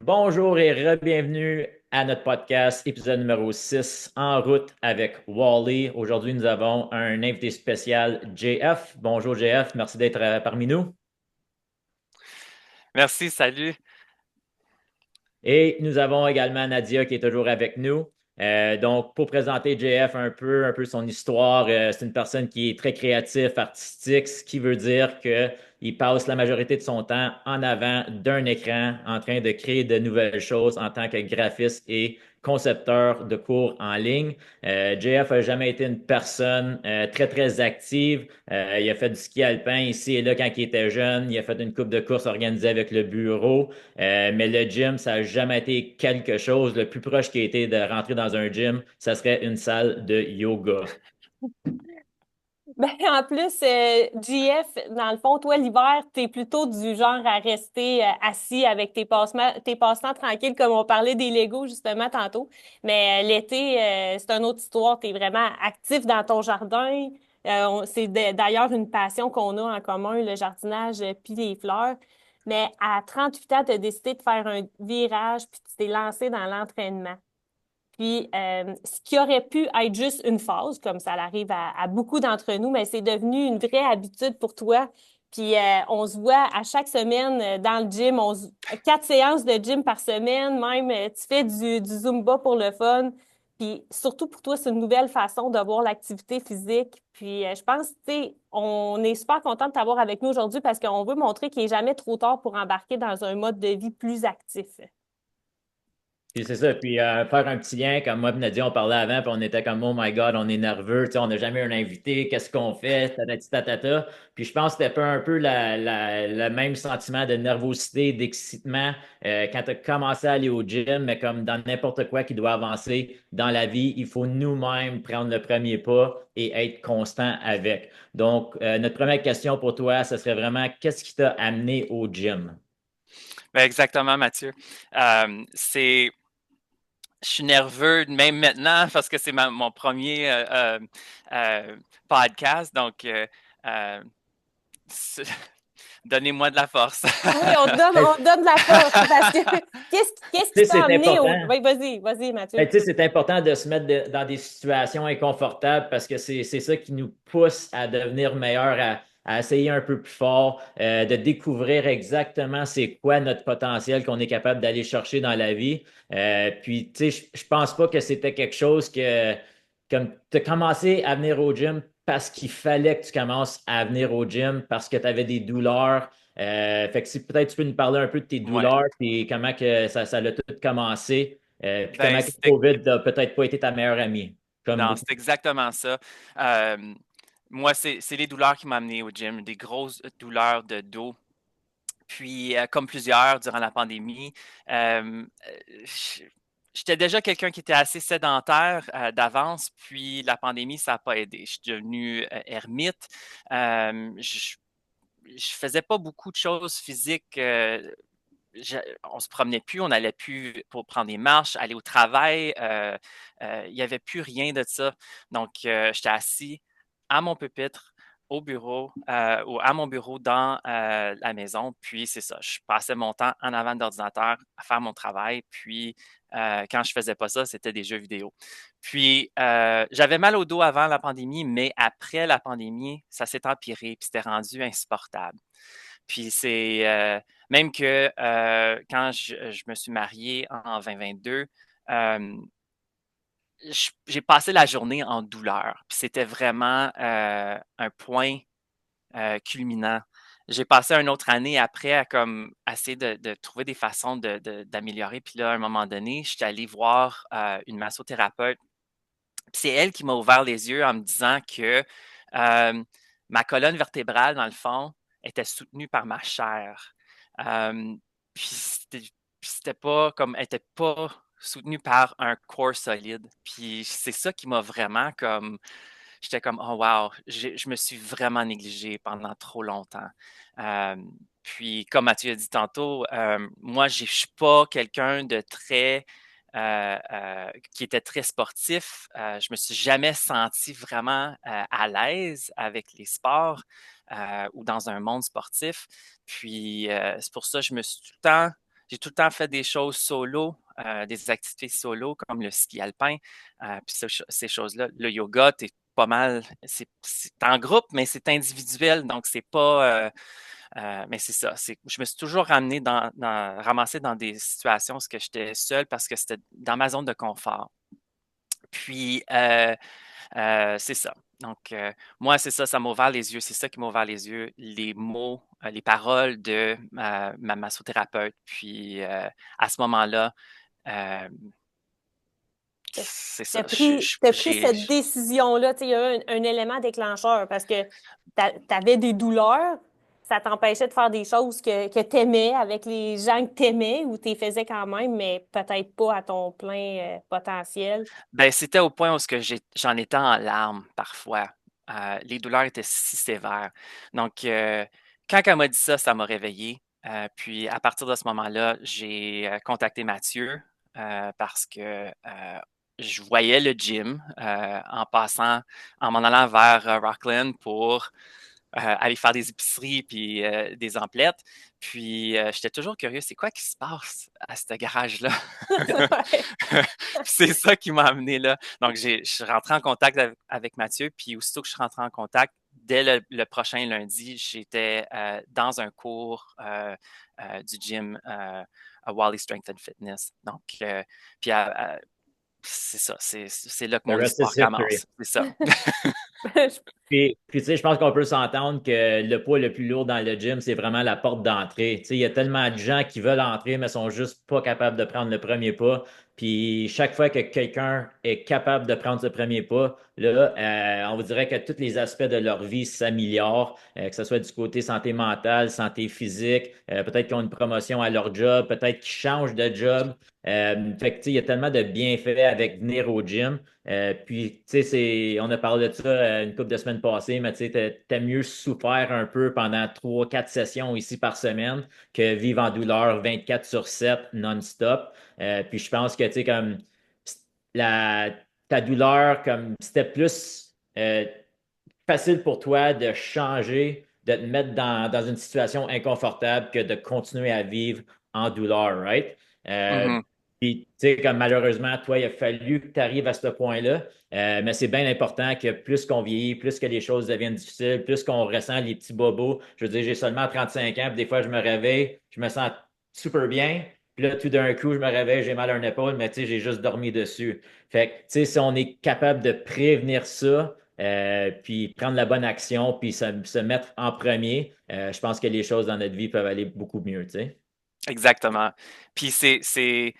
Bonjour et re-bienvenue à notre podcast, épisode numéro 6, en route avec Wally. Aujourd'hui, nous avons un invité spécial, JF. Bonjour JF, merci d'être parmi nous. Merci, salut. Et nous avons également Nadia qui est toujours avec nous. Donc, pour présenter JF un peu son histoire, c'est une personne qui est très créative, artistique, ce qui veut dire qu'il passe la majorité de son temps en avant d'un écran en train de créer de nouvelles choses en tant que graphiste et concepteur de cours en ligne. JF a jamais été une personne très, très active. Il a fait du ski alpin ici et là quand il était jeune. Il a fait une coupe de courses organisée avec le bureau. Mais le gym, ça n'a jamais été quelque chose. Le plus proche qui a été de rentrer dans un gym, ça serait une salle de yoga. Ben, en plus, JF, dans le fond, toi, l'hiver, t'es plutôt du genre à rester assis avec tes passe-temps tranquilles, comme on parlait des Legos justement tantôt. Mais l'été, c'est une autre histoire. T'es vraiment actif dans ton jardin. C'est d'ailleurs une passion qu'on a en commun, le jardinage puis les fleurs. Mais à 38 ans, tu as décidé de faire un virage puis tu t'es lancé dans l'entraînement. Puis, ce qui aurait pu être juste une phase, comme ça arrive à beaucoup d'entre nous, mais c'est devenu une vraie habitude pour toi. Puis, on se voit à chaque semaine dans le gym, 4 séances de gym par semaine, même tu fais du Zumba pour le fun. Puis, surtout pour toi, c'est une nouvelle façon de voir l'activité physique. Puis, je pense, tu sais, on est super content de t'avoir avec nous aujourd'hui parce qu'on veut montrer qu'il n'est jamais trop tard pour embarquer dans un mode de vie plus actif. Puis c'est ça, puis faire un petit lien, comme moi et Nadia, on parlait avant, puis on était comme, oh my God, on est nerveux, tu sais, on n'a jamais eu un invité, qu'est-ce qu'on fait, tatati tatata. Puis je pense que c'était un peu le même sentiment de nervosité, d'excitement quand tu as commencé à aller au gym, mais comme dans n'importe quoi qui doit avancer dans la vie, il faut nous-mêmes prendre le premier pas et être constant avec. Donc, notre première question pour toi, ce serait vraiment, qu'est-ce qui t'a amené au gym? Ben, exactement, Mathieu. C'est Je suis nerveux même maintenant parce que c'est mon premier euh, podcast. Donc, euh, c'est- donnez-moi de la force. Oui, on te donne de la force parce que qu'est-ce Tu qui sais, t'a c'est amené au. important. Oui, vas-y, Ben, Mathieu. tu sais, c'est important de se mettre dans des situations inconfortables parce que c'est ça qui nous pousse à devenir meilleur, à essayer un peu plus fort, de découvrir exactement c'est quoi notre potentiel qu'on est capable d'aller chercher dans la vie. Puis, tu sais, je pense pas que c'était quelque chose que, comme tu as commencé à venir au gym parce qu'il fallait que tu commences à venir au gym parce que tu avais des douleurs. Fait que si peut-être tu peux nous parler un peu de tes Ouais. douleurs et comment que ça a tout commencé. Puis Ben, comment que COVID n'a peut-être pas été ta meilleure amie, comme non, beaucoup. c'est exactement ça. Euh, Moi, c'est les douleurs qui m'ont amené au gym, des grosses douleurs de dos. Puis, comme plusieurs durant la pandémie, je- j'étais déjà quelqu'un qui était assez sédentaire d'avance, puis la pandémie, ça n'a pas aidé. Je suis devenu ermite. Je faisais pas beaucoup de choses physiques. On se promenait plus, on n'allait plus pour prendre des marches, aller au travail. Il n'y avait plus rien de ça. Donc, j'étais assis à mon pupitre, au bureau, ou à mon bureau dans la maison. Puis, c'est ça. Je passais mon temps en avant de l'ordinateur à faire mon travail. Puis, quand je faisais pas ça, c'était des jeux vidéo. Puis, j'avais mal au dos avant la pandémie, mais après la pandémie, ça s'est empiré, puis c'était rendu insupportable. Puis c'est même que quand je me suis marié en 2022, euh, j'ai passé la journée en douleur. Puis c'était vraiment un point culminant. J'ai passé une autre année après à comme essayer de trouver des façons d'améliorer. Puis là, à un moment donné, je suis allé voir une massothérapeute. Puis c'est elle qui m'a ouvert les yeux en me disant que euh, ma colonne vertébrale, dans le fond, était soutenue par ma chair. Euh, puis c'était pas comme, elle était pas soutenue par un corps solide. Puis c'est ça qui m'a vraiment comme, j'étais comme, oh wow, je me suis vraiment négligé pendant trop longtemps. Euh, Puis comme Mathieu a dit tantôt, moi, je suis pas quelqu'un de très qui était très sportif. Je me suis jamais senti vraiment à l'aise avec les sports ou dans un monde sportif. Puis c'est pour ça que je me suis tout le temps j'ai tout le temps fait des choses solo, des activités solo comme le ski alpin, puis ces choses-là. Le yoga, t'es pas mal, c'est en groupe, mais c'est individuel, donc c'est pas. Mais c'est ça. Je me suis toujours ramassé dans des situations où j'étais seul parce que c'était dans ma zone de confort. Puis, c'est ça. Donc, moi, c'est ça, ça m'a ouvert les yeux. C'est ça qui m'a ouvert les yeux, les mots, les paroles de ma massothérapeute. Puis, à ce moment-là, euh, c'est ça. T'as pris cette décision-là. Tu sais, il y a eu un élément déclencheur parce que t'avais des douleurs, ça t'empêchait de faire des choses que t'aimais avec les gens que t'aimais ou t'es faisais quand même, mais peut-être pas à ton plein potentiel. Ben, c'était au point où j'en étais en larmes parfois. Les douleurs étaient si sévères. Donc, quand elle m'a dit ça, ça m'a réveillé. Puis, à partir de ce moment-là, j'ai contacté Mathieu parce que je voyais le gym en passant, en m'en allant vers Rockland pour aller faire des épiceries puis des emplettes. Puis j'étais toujours curieux, c'est quoi qui se passe à ce garage-là? Ouais. C'est ça qui m'a amené là. Donc, je suis rentré en contact avec Mathieu, puis aussitôt que je suis rentré en contact, dès le prochain lundi, j'étais dans un cours du gym à Wally Strength and Fitness. Donc, puis c'est ça, c'est là que The mon rest histoire is history. commence. C'est ça. Puis, tu sais, je pense qu'on peut s'entendre que le poids le plus lourd dans le gym, c'est vraiment la porte d'entrée. Tu sais, il y a tellement de gens qui veulent entrer, mais sont juste pas capables de prendre le premier pas. Puis, chaque fois que quelqu'un est capable de prendre ce premier pas, là, on vous dirait que tous les aspects de leur vie s'améliorent, que ce soit du côté santé mentale, santé physique, peut-être qu'ils ont une promotion à leur job, peut-être qu'ils changent de job. Fait que, tu sais, il y a tellement de bienfaits avec venir au gym. Puis, tu sais, on a parlé de ça une couple de semaines passées, mais tu sais, t'as mieux souffert un peu pendant 3, 4 sessions ici par semaine que vivre en douleur 24/7 non-stop. Puis, je pense que, tu sais, comme la, ta douleur, comme c'était plus facile pour toi de changer, de te mettre dans une situation inconfortable que de continuer à vivre en douleur, right? Euh, Mhm. Puis, tu sais, comme malheureusement, toi, il a fallu que tu arrives à ce point-là. Mais c'est bien important que plus qu'on vieillit, plus que les choses deviennent difficiles, plus qu'on ressent les petits bobos. Je veux dire, j'ai seulement 35 ans, puis des fois, je me réveille, je me sens super bien. Puis là, tout d'un coup, je me réveille, j'ai mal à une épaule, mais tu sais, j'ai juste dormi dessus. Fait que, tu sais, si on est capable de prévenir ça, puis prendre la bonne action, puis se mettre en premier, je pense que les choses dans notre vie peuvent aller beaucoup mieux, tu sais. Exactement. Puis c'est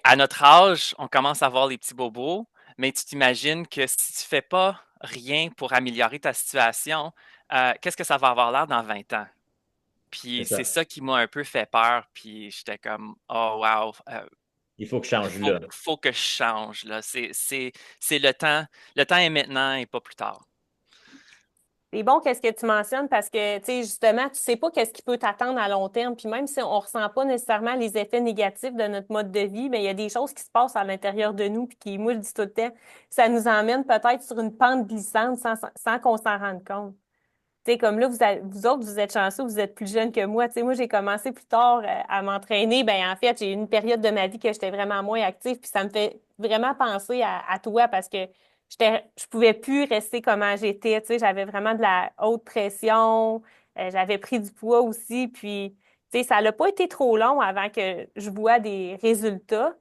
à notre âge, on commence à voir les petits bobos, mais tu t'imagines que si tu fais pas rien pour améliorer ta situation, qu'est-ce que ça va avoir l'air dans 20 ans? C'est Puis c'est ça. ça qui m'a un peu fait peur, puis j'étais comme, oh wow, Il faut que je change là. faut que je change, là. C'est le temps est maintenant et pas plus tard. C'est bon qu'est-ce que tu mentionnes parce que, tu sais, justement, tu sais pas qu'est-ce qui peut t'attendre à long terme. Puis même si on ressent pas nécessairement les effets négatifs de notre mode de vie, mais il y a des choses qui se passent à l'intérieur de nous puis qui, moi, je dis tout le temps, ça nous emmène peut-être sur une pente glissante sans qu'on s'en rende compte. Tu sais, comme là, vous autres, vous êtes chanceux, vous êtes plus jeunes que moi. Tu sais, moi, j'ai commencé plus tard à m'entraîner. Ben, en fait, j'ai eu une période de ma vie que j'étais vraiment moins active, puis ça me fait vraiment penser à toi parce que je pouvais plus rester comme j'étais. Tu sais, j'avais vraiment de la haute pression, j'avais pris du poids aussi, puis, tu sais, ça n'a pas été trop long avant que je vois des résultats.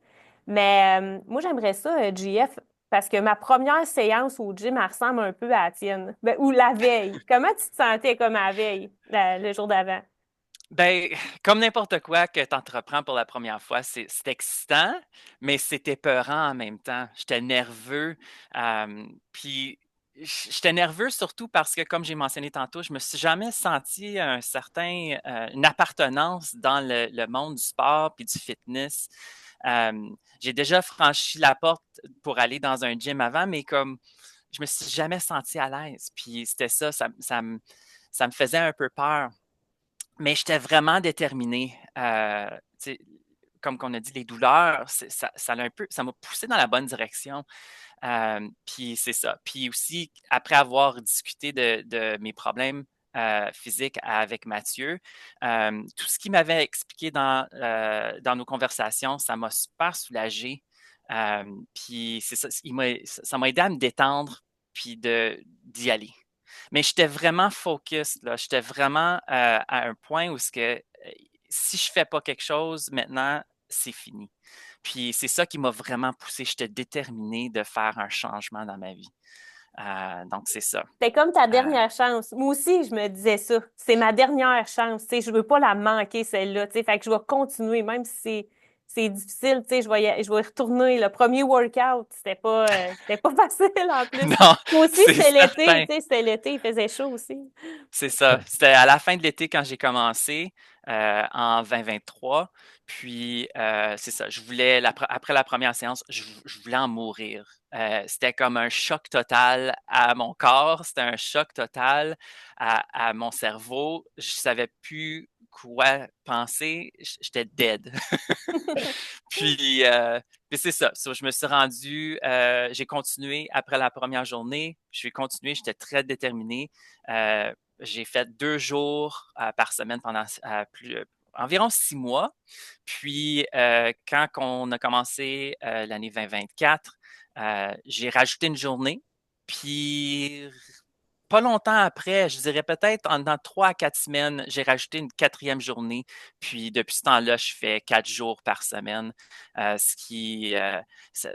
Mais moi, j'aimerais ça, JF, parce que ma première séance au gym, elle ressemble un peu à la tienne. Ben, ou la veille. Comment tu te sentais comme à la veille, le jour d'avant? Ben, comme n'importe quoi que tu entreprends pour la première fois, c'est excitant, mais c'est épeurant en même temps. J'étais nerveux. Puis, j'étais nerveux surtout parce que, comme j'ai mentionné tantôt, je me suis jamais senti une appartenance dans le monde du sport puis du fitness. J'ai déjà franchi la porte pour aller dans un gym avant, mais comme je me suis jamais senti à l'aise. Puis c'était ça me faisait un peu peur. Mais j'étais vraiment déterminé. Tu sais, comme qu'on a dit, les douleurs, ça m'a poussé dans la bonne direction. Puis c'est ça. Puis aussi, après avoir discuté de mes problèmes physique avec Mathieu. Tout ce qu'il m'avait expliqué dans nos conversations, ça m'a super soulagé. Puis c'est ça, ça m'a aidé à me détendre puis d'y aller. Mais j'étais vraiment focus, là. J'étais vraiment à un point où si je fais pas quelque chose maintenant, c'est fini. Puis c'est ça qui m'a vraiment poussé. J'étais déterminé de faire un changement dans ma vie. Donc c'est ça. C'est comme ta Euh, dernière chance. Moi aussi, je me disais ça. C'est ma dernière chance. Tu sais, je veux pas la manquer, celle-là. Tu sais, fait que je vais continuer, même si c'est difficile. Tu sais, je vais y retourner. Le premier workout, c'était pas facile en plus. non, Moi aussi, c'est c'était l'été. certain. Tu sais, c'était l'été, il faisait chaud aussi. C'est ça. C'était à la fin de l'été quand j'ai commencé en 2023. Puis, c'est ça. Après la première séance, je voulais en mourir. C'était comme un choc total à mon corps. C'était un choc total à mon cerveau. Je savais plus quoi penser. J'étais dead. Puis, c'est ça. So, je me suis rendu, j'ai continué après la première journée. Je vais continuer. J'étais très déterminé. J'ai fait 2 jours par semaine pendant environ 6 mois. Puis, quand on a commencé l'année 2024, j'ai rajouté une journée. Puis, pas longtemps après, je dirais peut-être dans 3 à 4 semaines, j'ai rajouté une quatrième journée. Puis, depuis ce temps-là, je fais 4 jours par semaine, ce qui, ça,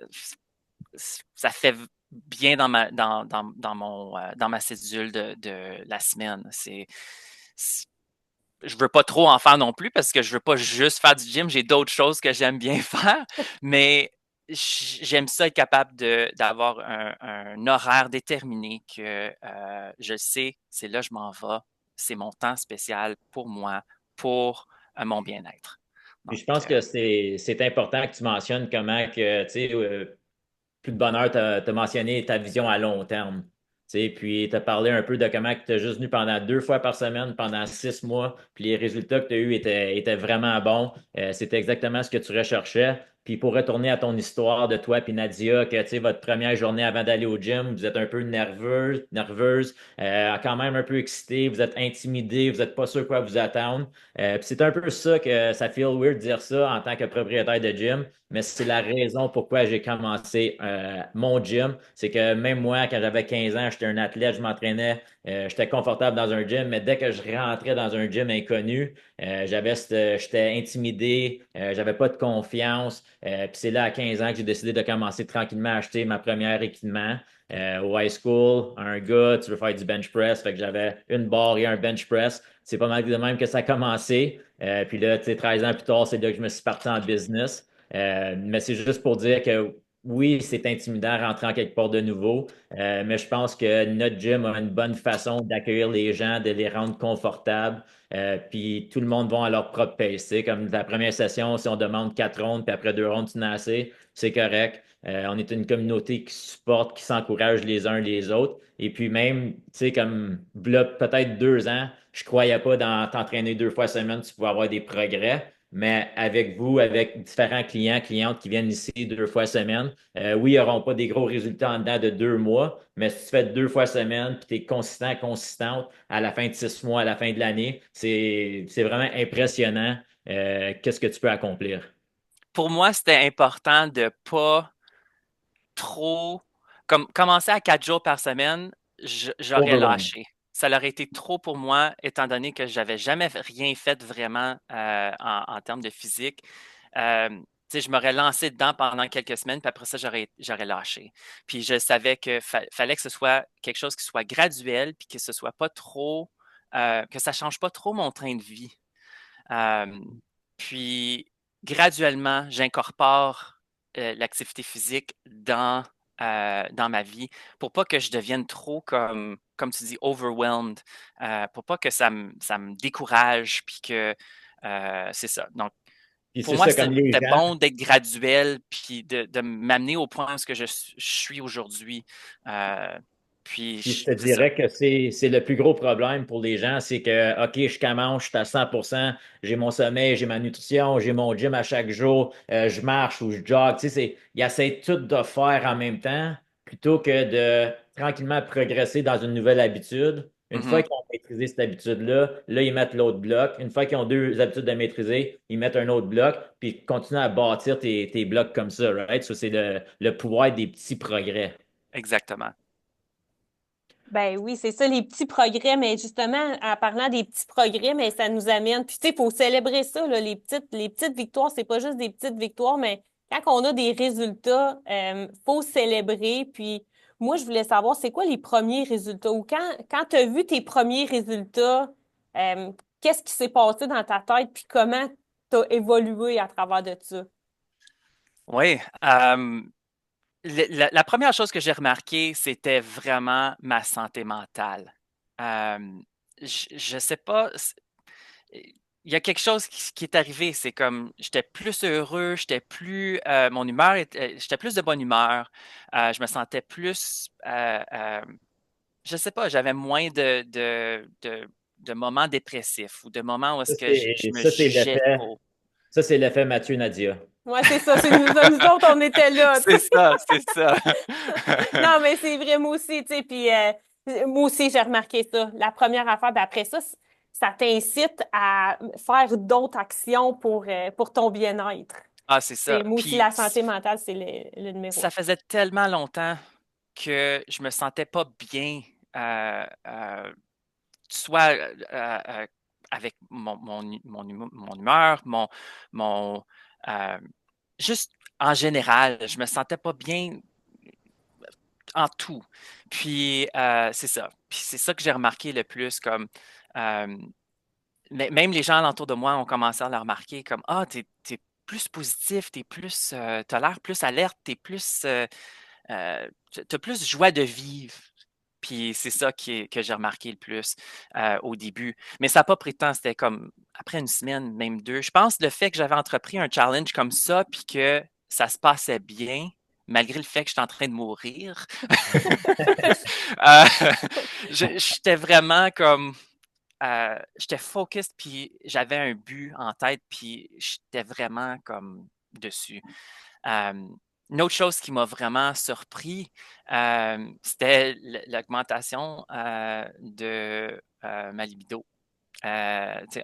ça fait bien dans ma cédule de la semaine. Je veux pas trop en faire non plus parce que je veux pas juste faire du gym. J'ai d'autres choses que j'aime bien faire, mais j'aime ça être capable d'avoir un horaire déterminé que je sais, c'est là que je m'en vais. C'est mon temps spécial pour moi, pour mon bien-être. Puis Donc, je pense que c'est important que tu mentionnes comment que, tu sais, plus de bonheur, tu as mentionné ta vision à long terme. Tu sais, puis tu as parlé un peu de comment tu as juste venu pendant 2 fois par semaine, pendant 6 mois, puis les résultats que tu as eus étaient vraiment bons. C'était exactement ce que tu recherchais. Puis pour retourner à ton histoire de toi puis Nadia, que tu sais, votre première journée avant d'aller au gym, vous êtes un peu nerveuse, quand même un peu excité, vous êtes intimidé, vous n'êtes pas sûr quoi vous attendre. Puis c'est un peu ça que ça feel weird de dire ça en tant que propriétaire de gym, mais c'est la raison pourquoi j'ai commencé mon gym. C'est que même moi, quand j'avais 15 ans, j'étais un athlète, je m'entraînais, j'étais confortable dans un gym, mais dès que je rentrais dans un gym inconnu, j'étais intimidé, j'avais pas de confiance. Puis c'est là à 15 ans que j'ai décidé de commencer tranquillement à acheter ma première équipement. Au high school, un gars, tu veux faire du bench press, fait que j'avais une barre et un bench press. C'est pas mal de même que ça a commencé. Puis là, tu sais, 13 ans plus tard, c'est là que je me suis parti en business. Mais c'est juste pour dire que oui, c'est intimidant rentrer en quelque part de nouveau, mais je pense que notre gym a une bonne façon d'accueillir les gens, de les rendre confortables. Puis tout le monde va à leur propre pace. Tu sais, comme la première session, si on demande 4 rondes, puis après 2 rondes, tu n'as assez, c'est correct. On est une communauté qui supporte, qui s'encourage les uns les autres. Et puis même, tu sais, comme peut-être 2 ans, je croyais pas dans t'entraîner 2 fois semaine, tu pouvais avoir des progrès. Mais avec vous, avec différents clients, clientes qui viennent ici 2 fois semaine, oui, ils n'auront pas des gros résultats en dedans de 2 mois, mais si tu fais 2 fois semaine, puis tu es consistant, consistante, à la fin de 6 mois, à la fin de l'année, c'est vraiment impressionnant qu'est-ce que tu peux accomplir. pour moi, c'était important de pas trop. Comme commencer à 4 jours par semaine, j'aurais Overwhelmed. lâché. Ça aurait été trop pour moi, étant donné que j'avais jamais rien fait vraiment en termes de physique. Tu sais, je m'aurais lancé dedans pendant quelques semaines, puis après ça, j'aurais lâché. Puis je savais que fallait que ce soit quelque chose qui soit graduel, puis que ce soit pas trop, que ça change pas trop mon train de vie. Euh, Puis, graduellement, j'incorpore l'activité physique dans ma vie pour pas que je devienne trop comme tu dis, overwhelmed, pour pas que ça me décourage, puis que c'est ça. Donc, Puis pour c'est moi, ça, comme les c'était gens. bon d'être graduel, puis de m'amener au point où ce que je suis aujourd'hui. Euh, puis, Puis je te c'est ça. dirais que c'est le plus gros problème pour les gens, c'est que, OK, je commence, je suis à 100%, j'ai mon sommeil, j'ai ma nutrition, j'ai mon gym à chaque jour, je marche ou je jog. Tu sais, ils essaient tout de faire en même temps plutôt que de tranquillement progresser dans une nouvelle habitude. Une fois Mhm. qu'ils ont maîtrisé cette habitude-là, là, ils mettent l'autre bloc. Une fois qu'ils ont deux habitudes de maîtriser, ils mettent un autre bloc, puis ils continuent à bâtir tes blocs comme ça, right? Ça, c'est le pouvoir des petits progrès. Exactement. Ben oui, c'est ça, les petits progrès, mais justement, en parlant des petits progrès, mais ça nous amène. Puis tu sais, il faut célébrer ça, là, les petites victoires, c'est pas juste des petites victoires, mais quand on a des résultats, faut célébrer. Puis moi, je voulais savoir, c'est quoi les premiers résultats? Ou quand tu as vu tes premiers résultats, euh, qu'est-ce qui s'est passé dans ta tête, puis comment tu as évolué à travers de ça? Oui. La première chose que j'ai remarqué, c'était vraiment ma santé mentale. Euh, je sais pas, il y a quelque chose qui est arrivé. C'est comme, j'étais plus heureux, mon humeur, j'étais plus de bonne humeur. Je me sentais plus, je sais pas, j'avais moins de moments dépressifs ou de moments où est-ce que je me Ça, c'est jugeais l'effet. trop. Ça, c'est l'effet Mathieu Nadia. Ouais, c'est ça, c'est nous autres, on était là, tu C'est sais. ça, c'est ça. Non, mais c'est vrai, moi aussi, tu sais, puis moi aussi, j'ai remarqué ça. La première affaire, ben après ça, ça t'incite à faire d'autres actions pour ton bien-être. Ah, c'est ça. Moi aussi, Puis la santé mentale, c'est le numéro ça faisait tellement longtemps que je me sentais pas bien, soit avec mon humeur, mon euh, juste en général, je me sentais pas bien en tout. Puis c'est ça. Puis c'est ça que j'ai remarqué le plus, comme euh, même les gens alentour de moi ont commencé à le remarquer, comme ah, t'es plus positif, t'as l'air plus alerte, t'as plus joie de vivre. Puis c'est ça que j'ai remarqué le plus au début. Mais ça n'a pas pris de temps, c'était comme après une semaine, même deux. Je pense le fait que j'avais entrepris un challenge comme ça, puis que ça se passait bien, malgré le fait que j'étais en train de mourir. Euh, j'étais vraiment comme j'étais focused, puis j'avais un but en tête, puis j'étais vraiment comme dessus. Euh, une autre chose qui m'a vraiment surpris, c'était l'augmentation de ma libido. Tu sais,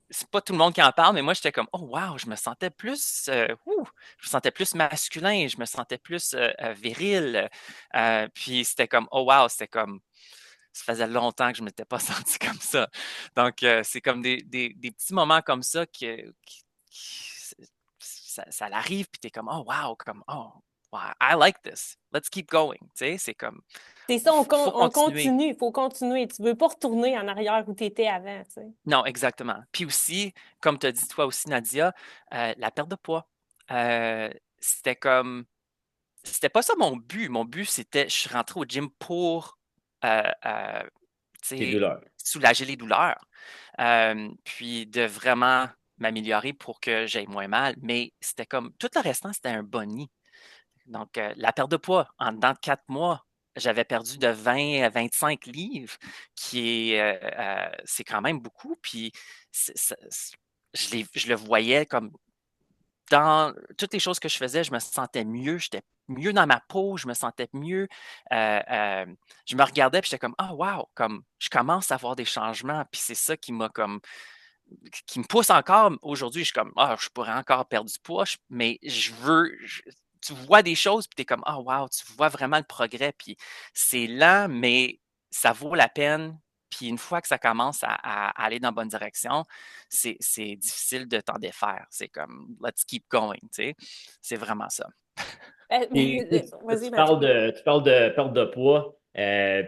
c'est pas tout le monde qui en parle, mais moi, j'étais comme, oh wow, je me sentais plus, je me sentais plus masculin, je me sentais plus viril. Puis c'était comme, oh wow, c'était comme, ça faisait longtemps que je ne m'étais pas senti comme ça. Donc, c'est comme des petits moments comme ça ça l'arrive, puis tu es comme, oh wow, comme, oh, wow, I like this. Let's keep going. Tu sais, c'est comme, C'est ça, faut on continuer. continue, il faut continuer. Tu veux pas retourner en arrière où tu étais avant, tu sais. Non, exactement. Puis aussi, comme tu as dit toi aussi, Nadia, la perte de poids. Euh, c'était comme, c'était pas ça mon but. Mon but, c'était, je suis rentré au gym pour, euh, euh, tu Tes sais, douleurs. soulager les douleurs. Puis de vraiment m'améliorer pour que j'aie moins mal. Mais c'était comme, tout le restant, c'était un boni. Donc, la perte de poids, en dedans de 4 mois, j'avais perdu de 20 à 25 livres, c'est quand même beaucoup. Puis, je le voyais comme dans toutes les choses que je faisais, je me sentais mieux, j'étais mieux dans ma peau, je me sentais mieux. Je me regardais puis j'étais comme, ah, wow, comme je commence à voir des changements. Puis c'est ça qui me pousse encore aujourd'hui. Je suis comme, ah, je pourrais encore perdre du poids, mais tu vois des choses, puis tu es comme, ah, wow, tu vois vraiment le progrès. Puis c'est lent, mais ça vaut la peine. Puis une fois que ça commence à aller dans la bonne direction, c'est difficile de t'en défaire. C'est comme, let's keep going, tu sais. C'est vraiment ça. Puis, tu sais, Vas-y, Mathieu. tu parles de perte de poids. Puis,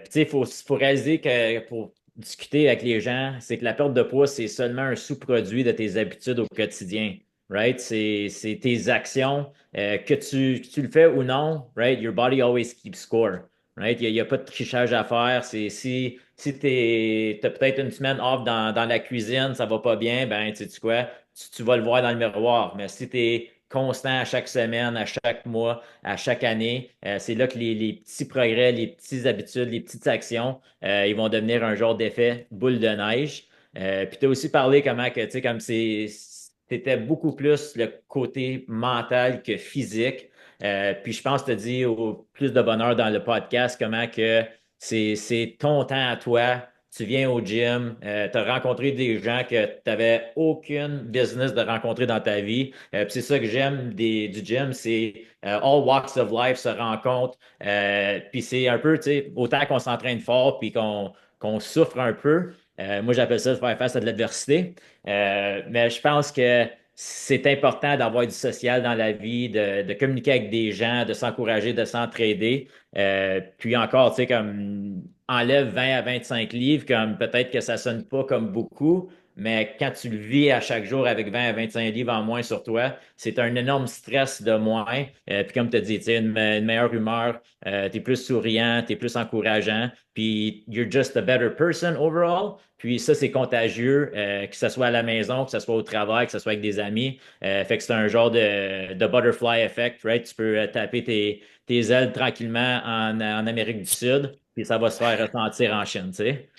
tu sais, faut réaliser que pour discuter avec les gens, c'est que la perte de poids, c'est seulement un sous-produit de tes habitudes au quotidien. Right? C'est tes actions, que tu le fais ou non, right? Your body always keeps score. Right? Il y a pas de trichage à faire. Si t'as peut-être une semaine off dans la cuisine, ça va pas bien, ben, tu sais quoi, tu vas le voir dans le miroir. Mais si tu es constant à chaque semaine, à chaque mois, à chaque année, c'est là que les petits progrès, les petites habitudes, les petites actions, ils vont devenir un genre d'effet boule de neige. Puis tu as aussi parlé comment que, tu sais, comme c'était beaucoup plus le côté mental que physique. Puis je pense que tu as dit au plus de bonheur dans le podcast comment que c'est ton temps à toi. Tu viens au gym, tu as rencontré des gens que tu n'avais aucune business de rencontrer dans ta vie. Puis c'est ça que j'aime du gym, c'est all walks of life se rencontrent. Puis c'est un peu, tu sais, autant qu'on s'entraîne fort puis qu'on souffre un peu. Moi, j'appelle ça de faire face à de l'adversité. Mais je pense que c'est important d'avoir du social dans la vie, de communiquer avec des gens, de s'encourager, de s'entraider. Puis encore, tu sais, comme enlève 20 à 25 livres, comme peut-être que ça sonne pas comme beaucoup, mais quand tu le vis à chaque jour avec 20 à 25 livres en moins sur toi, c'est un énorme stress de moins. Puis comme tu as dit, tu sais, une meilleure humeur, tu es plus souriant, tu es plus encourageant, puis you're just a better person overall. Puis ça, c'est contagieux, que ce soit à la maison, que ce soit au travail, que ce soit avec des amis. Fait que c'est un genre de butterfly effect, right? Tu peux taper tes ailes tranquillement en Amérique du Sud, puis ça va se faire ressentir en Chine, tu sais.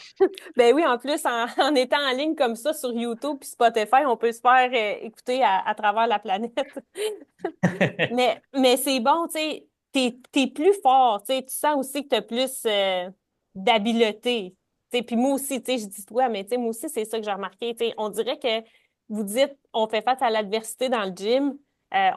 Ben oui, en plus, en étant en ligne comme ça sur YouTube puis Spotify, on peut se faire écouter à travers la planète. Mais c'est bon, tu sais, t'es plus fort, tu sais, tu sens aussi que t'as plus d'habileté. Tu sais, puis moi aussi, tu sais, je dis toi, mais tu sais, moi aussi, c'est ça que j'ai remarqué. Tu sais, on dirait que vous dites, on fait face à l'adversité dans le gym,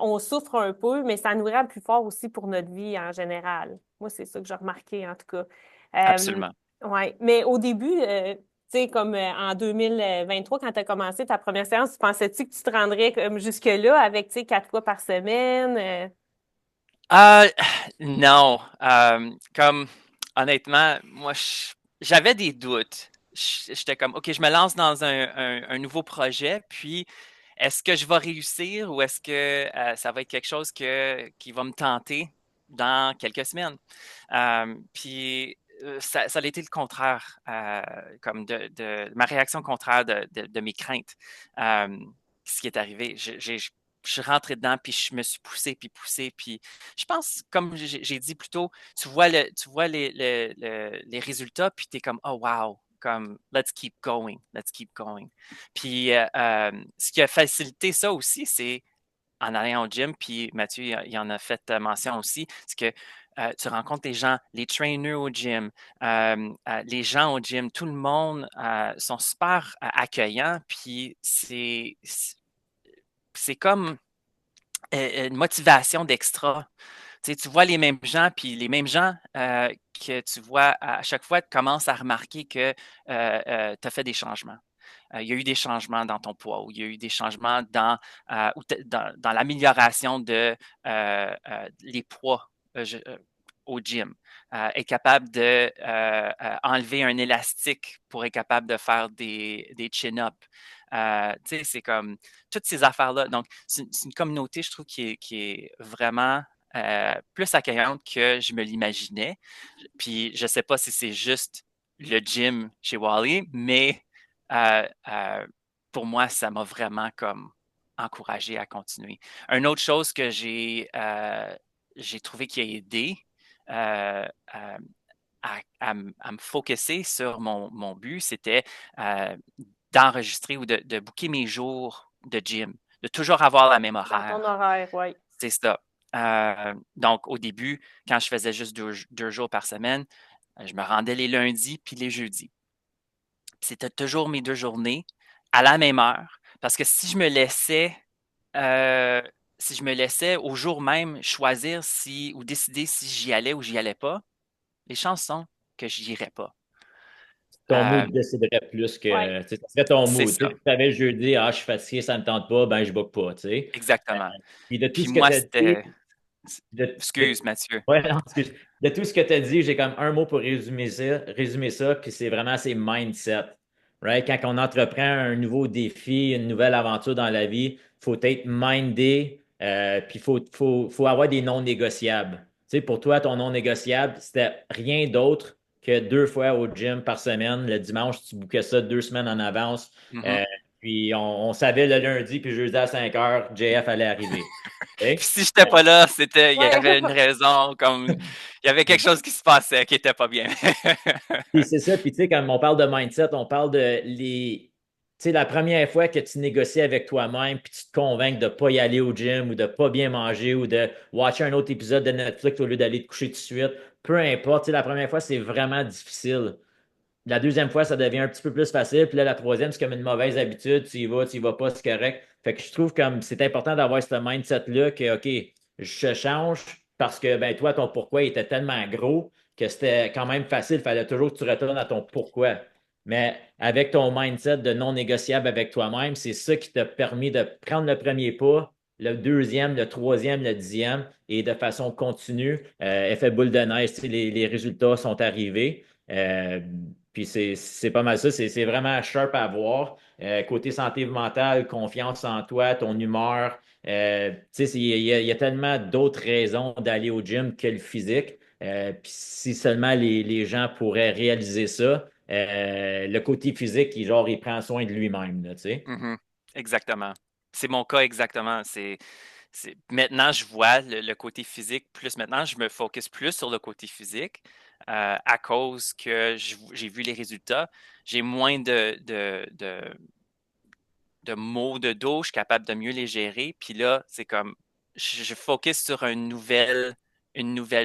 on souffre un peu, mais ça nous rend plus fort aussi pour notre vie en général. Moi, c'est ça que j'ai remarqué, en tout cas. Absolument. Ouais, mais au début, tu sais, comme en 2023, quand tu as commencé ta première séance, pensais-tu que tu te rendrais comme jusque-là avec, tu sais, 4 fois par semaine? Euh, non. Comme, honnêtement, moi, j'avais des doutes. J'étais comme, OK, je me lance dans un nouveau projet, puis est-ce que je vais réussir ou est-ce que ça va être quelque chose qui va me tenter dans quelques semaines? Puis ça a été le contraire, comme ma réaction contraire de mes craintes. Euh, Ce qui est arrivé, je suis rentré dedans, puis je me suis poussé, puis je pense, comme j'ai dit plus tôt, tu vois les résultats, puis tu es comme, oh wow, comme, let's keep going. Puis ce qui a facilité ça aussi, c'est en allant au gym, puis Mathieu, il en a fait mention aussi, c'est que tu rencontres les gens, les trainers au gym, les gens au gym, tout le monde sont super accueillants, puis c'est comme une motivation d'extra. Tu sais, tu vois les mêmes gens, puis les mêmes gens que tu vois à chaque fois, tu commences à remarquer que tu as fait des changements. Il y a eu des changements dans ton poids, ou il y a eu des changements dans l'amélioration de les poids au gym. Être capable de enlever un élastique pour être capable de faire des chin-ups. Tu sais, c'est comme toutes ces affaires-là. Donc, c'est une communauté, je trouve, qui est vraiment plus accueillante que je me l'imaginais. Puis, je ne sais pas si c'est juste le gym chez Wally, mais pour moi, ça m'a vraiment comme encouragé à continuer. Une autre chose que j'ai trouvé qui a aidé euh, euh, à me focuser sur mon but, c'était d'enregistrer ou de booker mes jours de gym, de toujours avoir la même Dans ton horaire. horaire, oui. C'est ça. Donc, au début, quand je faisais juste deux jours par semaine, je me rendais les lundis puis les jeudis. C'était toujours mes 2 journées à la même heure. Parce que euh, si je me laissais au jour même choisir ou décider si j'y allais ou j'y allais pas, les chances sont que j'y irais pas. Ton Euh, mood déciderait plus Ouais. que, tu sais, ça serait ton c'est mood. Tu sais, ça, si tu avais jeudi, ah, je suis fatigué, ça ne me tente pas, ben je ne book pas, tu sais. Euh, exactement. Puis de tout Puis ce que moi, tu as dit, c'était. de, Excuse, Mathieu. ouais, non, excuse. De tout ce que tu as dit, j'ai comme un mot pour résumer ça, puis c'est vraiment c'est mindset. Right? Quand on entreprend un nouveau défi, une nouvelle aventure dans la vie, il faut être mindé, puis faut avoir des non négociables. Tu sais, pour toi, ton non négociable, c'était rien d'autre que 2 fois au gym par semaine. Le dimanche, tu bouquais ça 2 semaines en avance. Mhm. Euh, Puis on savait le lundi, puis jeudi à 5 heures, JF allait arriver. Puis OK? si j'étais pas là, il y Ouais. avait une raison, comme il y avait quelque chose qui se passait qui était pas bien. Puis c'est ça, puis tu sais, quand on parle de mindset, on parle de tu sais, la première fois que tu négocies avec toi-même, puis tu te convaincs de ne pas y aller au gym ou de ne pas bien manger ou de watcher un autre épisode de Netflix au lieu d'aller te coucher tout de suite peu importe. Tu sais, la première fois, c'est vraiment difficile. La deuxième fois, ça devient un petit peu plus facile. Puis là, la troisième, c'est comme une mauvaise habitude. Tu y vas pas, c'est correct. Fait que je trouve comme c'est important d'avoir ce mindset-là que, OK, je change parce que ben toi, ton pourquoi était tellement gros que c'était quand même facile. Il fallait toujours que tu retournes à ton pourquoi. Mais avec ton mindset de non négociable avec toi-même, c'est ça qui t'a permis de prendre le premier pas, le deuxième, le troisième, le dixième, et de façon continue, effet boule de neige, tu sais, les résultats sont arrivés. Puis c'est pas mal ça, c'est vraiment sharp à voir. Côté santé mentale, confiance en toi, ton humeur, tu sais, il y a tellement d'autres raisons d'aller au gym que le physique. Puis si seulement les gens pourraient réaliser ça, le côté physique, il prend soin de lui-même, là, tu sais. Mhm. Exactement. C'est mon cas exactement. Maintenant, je vois le côté physique, plus maintenant, je me focus plus sur le côté physique à cause que j'ai vu les résultats. J'ai moins de maux de dos, je suis capable de mieux les gérer. Puis là, c'est comme, je focus sur une nouvelle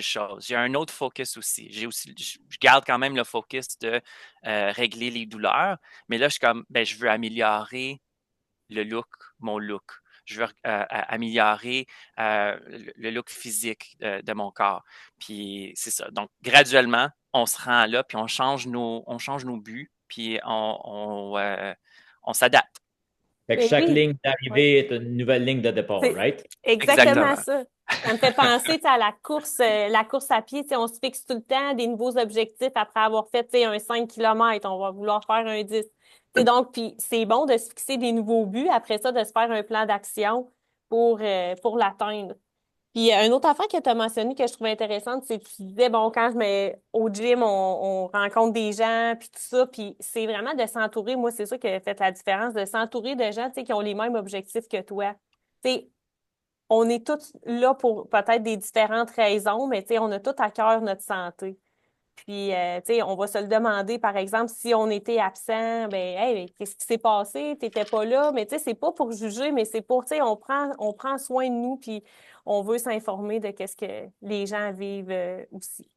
chose. J'ai un autre focus aussi. Je garde quand même le focus de régler les douleurs, mais là, je suis comme, ben, je veux améliorer mon look. Je veux améliorer le look physique de mon corps. Puis c'est ça. Donc, graduellement, on se rend là, puis on change nos buts, puis on s'adapte. Fait que Mais chaque oui, ligne oui. d'arrivée est une nouvelle ligne de départ, C'est right? exactement Exactement. ça. Ça me fait penser, tu sais, à la course à pied. Tu sais, on se fixe tout le temps des nouveaux objectifs après avoir fait, tu sais, un 5 kilomètres. On va vouloir faire un 10. Tu sais, donc, puis c'est bon de se fixer des nouveaux buts. Après ça, de se faire un plan d'action pour l'atteindre. Puis, une autre affaire que tu as mentionnée que je trouvais intéressante, c'est que tu disais, bon, quand je mets au gym, on rencontre des gens, puis tout ça. Puis, c'est vraiment de s'entourer. Moi, c'est ça qui a fait la différence, de s'entourer de gens, tu sais, qui ont les mêmes objectifs que toi. Tu sais, on est tous là pour peut-être des différentes raisons, mais tu sais, on a tout à cœur notre santé. Puis, tu sais, on va se le demander, par exemple, si on était absent, ben, hey, qu'est-ce qui s'est passé? T'étais pas là. Mais tu sais, c'est pas pour juger, mais c'est pour, tu sais, on prend soin de nous, puis on veut s'informer de qu'est-ce que les gens vivent aussi.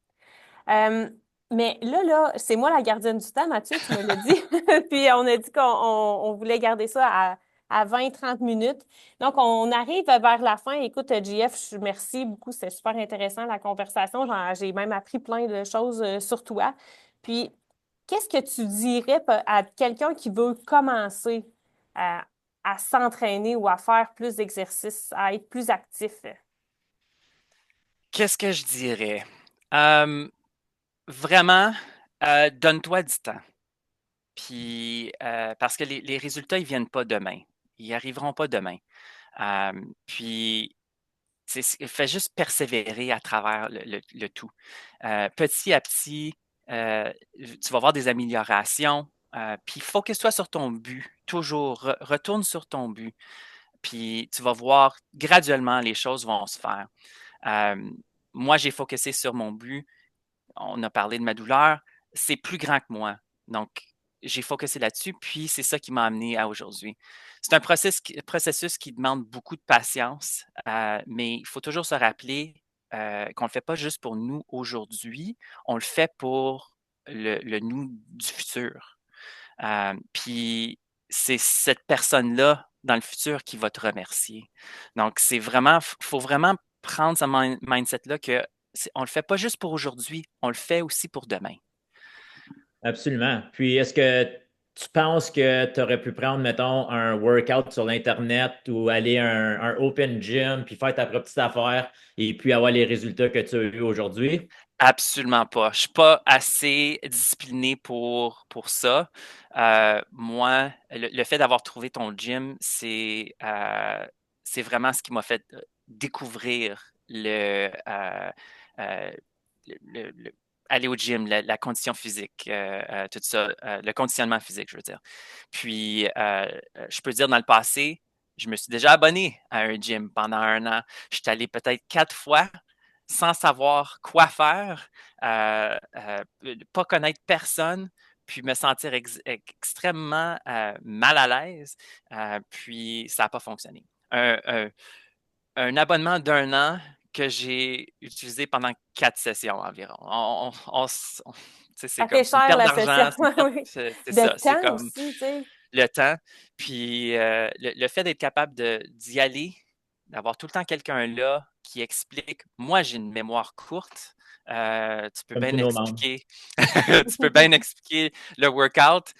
Euh, mais là, c'est moi la gardienne du temps, Mathieu, tu me l'as dit. Puis on a dit qu'on voulait garder ça à 20-30 minutes. Donc, on arrive vers la fin. Écoute, JF, merci beaucoup. C'était super intéressant la conversation. J'ai même appris plein de choses sur toi. Puis, qu'est-ce que tu dirais à quelqu'un qui veut commencer à, à s'entraîner ou à faire plus d'exercices, à être plus actif? Qu'est-ce que je dirais? Euh, Vraiment, donne-toi du temps. Puis, parce que les résultats, ils viennent pas demain. Ils arriveront pas demain. Puis, fais juste persévérer à travers le tout. Petit à petit, tu vas voir des améliorations. Puis, focus-toi sur ton but. Toujours, retourne sur ton but. Puis, tu vas voir graduellement, les choses vont se faire. Euh, Moi, j'ai focusé sur mon but. On a parlé de ma douleur. C'est plus grand que moi. Donc, j'ai focusé là-dessus, puis c'est ça qui m'a amené à aujourd'hui. C'est un processus qui demande beaucoup de patience, mais il faut toujours se rappeler qu'on ne le fait pas juste pour nous aujourd'hui, on le fait pour le nous du futur. Puis c'est cette personne-là dans le futur qui va te remercier. Donc, faut vraiment prendre ce mindset-là que on le fait pas juste pour aujourd'hui, on le fait aussi pour demain. Absolument. Puis, est-ce que tu penses que tu aurais pu prendre, mettons, un workout sur l'Internet ou aller à un open gym, puis faire ta propre petite affaire et puis avoir les résultats que tu as eus aujourd'hui? Absolument pas. Je suis pas assez discipliné pour ça. Moi, le fait d'avoir trouvé ton gym, c'est vraiment ce qui m'a fait découvrir euh, le- aller au gym, la condition physique, tout ça, le conditionnement physique, je veux dire. Puis, je peux dire, dans le passé, je me suis déjà abonné à un gym pendant un an. Je suis allé peut-être 4 fois sans savoir quoi faire, pas connaître personne, puis me sentir extrêmement mal à l'aise, puis ça n'a pas fonctionné. Un, un- un abonnement d'un an que j'ai utilisé pendant 4 sessions environ. Tu sais, c'est Ça fait comme, c'est une cher perte la d'argent, session, oui. c'est De ça, c'est temps comme aussi, tu sais. le temps. Puis le fait d'être capable d'y aller, d'avoir tout le temps quelqu'un là qui explique. Moi, j'ai une mémoire courte. Tu peux comme bien tous nos membres. expliquer, tu peux bien expliquer le workout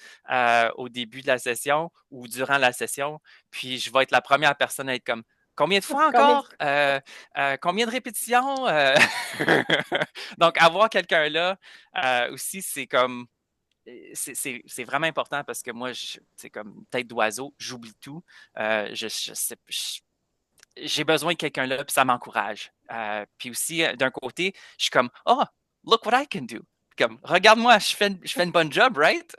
au début de la session ou durant la session. Puis je vais être la première personne à être comme combien de fois Combien encore? Combien de répétitions? Donc, avoir quelqu'un là aussi, c'est comme c'est vraiment important parce que moi, c'est comme tête d'oiseau, j'oublie tout. J'ai besoin de quelqu'un là, puis ça m'encourage. Puis aussi, d'un côté, je suis comme, oh, look what I can do. Comme, regarde-moi, je fais une bonne job, right?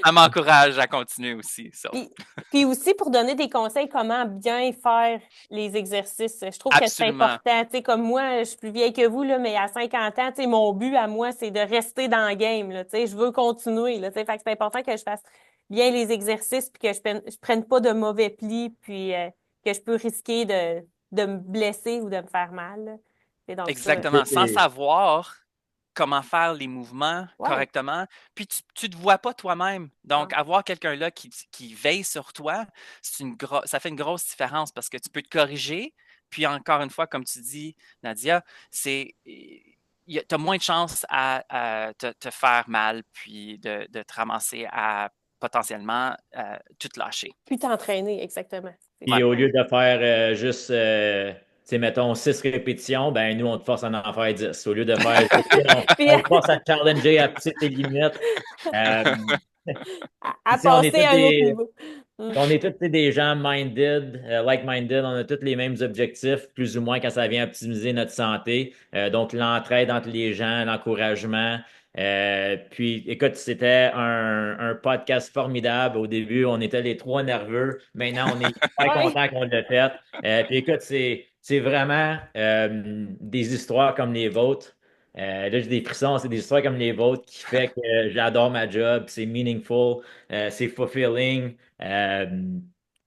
Ça m'encourage à continuer aussi. So. Puis aussi pour donner des conseils comment bien faire les exercices. Je trouve que c'est Absolument. important. Tu sais, comme moi, je suis plus vieille que vous, là, mais à 50 ans, tu sais, mon but à moi, c'est de rester dans le game. Là, tu sais, je veux continuer. Là, tu sais, fait que c'est important que je fasse bien les exercices puis que je prenne pas de mauvais plis puis que je peux risquer de me blesser ou de me faire mal. Là. Et donc ça. Exactement. Sans savoir comment faire les mouvements Ouais. correctement, puis tu ne te vois pas toi-même. Donc, Non. avoir quelqu'un là qui veille sur toi, ça fait une grosse différence parce que tu peux te corriger. Puis encore une fois, comme tu dis, Nadia, tu as moins de chances à te faire mal, puis de te ramasser à potentiellement tout lâcher. Puis t'entraîner, exactement. C'est Puis Ouais. au lieu de faire juste, tu sais, mettons, 6 répétitions, ben nous, on te force à en faire 10. Au lieu de faire, Puis on te force à te challenger à pousser tes limites. Euh, à tu sais, on est passer tous à un autre niveau. Mm. tu sais, des gens minded, like-minded, on a tous les mêmes objectifs, plus ou moins quand ça vient optimiser notre santé. Donc, l'entraide entre les gens, l'encouragement. Puis, écoute, c'était un podcast formidable. Au début, on était les trois nerveux. Maintenant, on est super Ouais. contents qu'on l'ait fait. Puis, écoute, c'est vraiment des histoires comme les vôtres. Là, j'ai des frissons, c'est des histoires comme les vôtres qui fait que j'adore ma job, c'est meaningful, c'est fulfilling. Euh,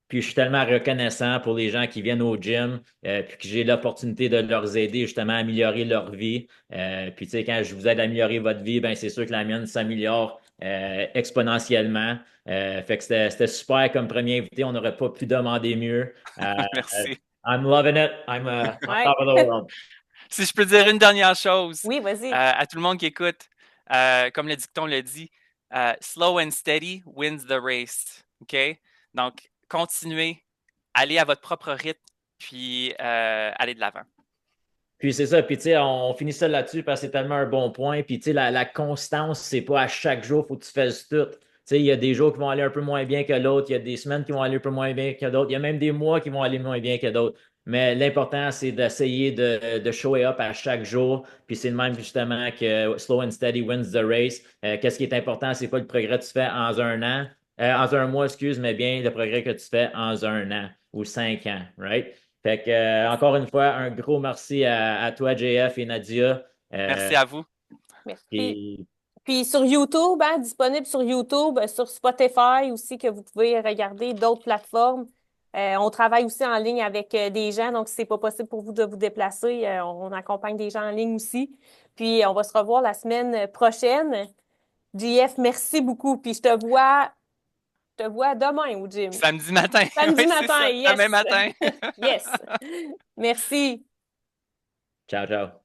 puis je suis tellement reconnaissant pour les gens qui viennent au gym, puis que j'ai l'opportunité de leur aider justement à améliorer leur vie. Puis tu sais, quand je vous aide à améliorer votre vie, ben c'est sûr que la mienne s'améliore exponentiellement. Fait que c'était super comme premier invité, on n'aurait pas pu demander mieux. Merci. I'm loving it. I'm on Ouais. top of the world. Si je peux dire une dernière chose Oui, vas-y. à tout le monde qui écoute, comme le dicton le dit, slow and steady wins the race. OK? Donc, continuez, allez à votre propre rythme, puis allez de l'avant. Puis c'est ça, puis tu sais, on finit ça là-dessus parce que c'est tellement un bon point. Puis tu sais, la constance, c'est pas à chaque jour, il faut que tu fasses tout. Tu sais, il y a des jours qui vont aller un peu moins bien que l'autre, il y a des semaines qui vont aller un peu moins bien que d'autres, il y a même des mois qui vont aller moins bien que d'autres. Mais l'important, c'est d'essayer de show up à chaque jour. Puis c'est le même justement que slow and steady wins the race. Qu'est-ce qui est important, c'est pas le progrès que tu fais en un an, en un mois, excuse, mais bien le progrès que tu fais en un an ou 5 ans, right? Fait que, encore une fois, un gros merci à toi, JF et Nadia. Merci à vous. Merci. Puis, Puis sur YouTube, hein, disponible sur YouTube, sur Spotify aussi, que vous pouvez regarder d'autres plateformes. On travaille aussi en ligne avec des gens, donc si c'est pas possible pour vous de vous déplacer, on accompagne des gens en ligne aussi. Puis on va se revoir la semaine prochaine. JF, merci beaucoup. Puis je te vois demain au gym. Samedi matin. Samedi Oui, c'est matin, ça. yes. Demain matin. Yes. Merci. ciao, ciao.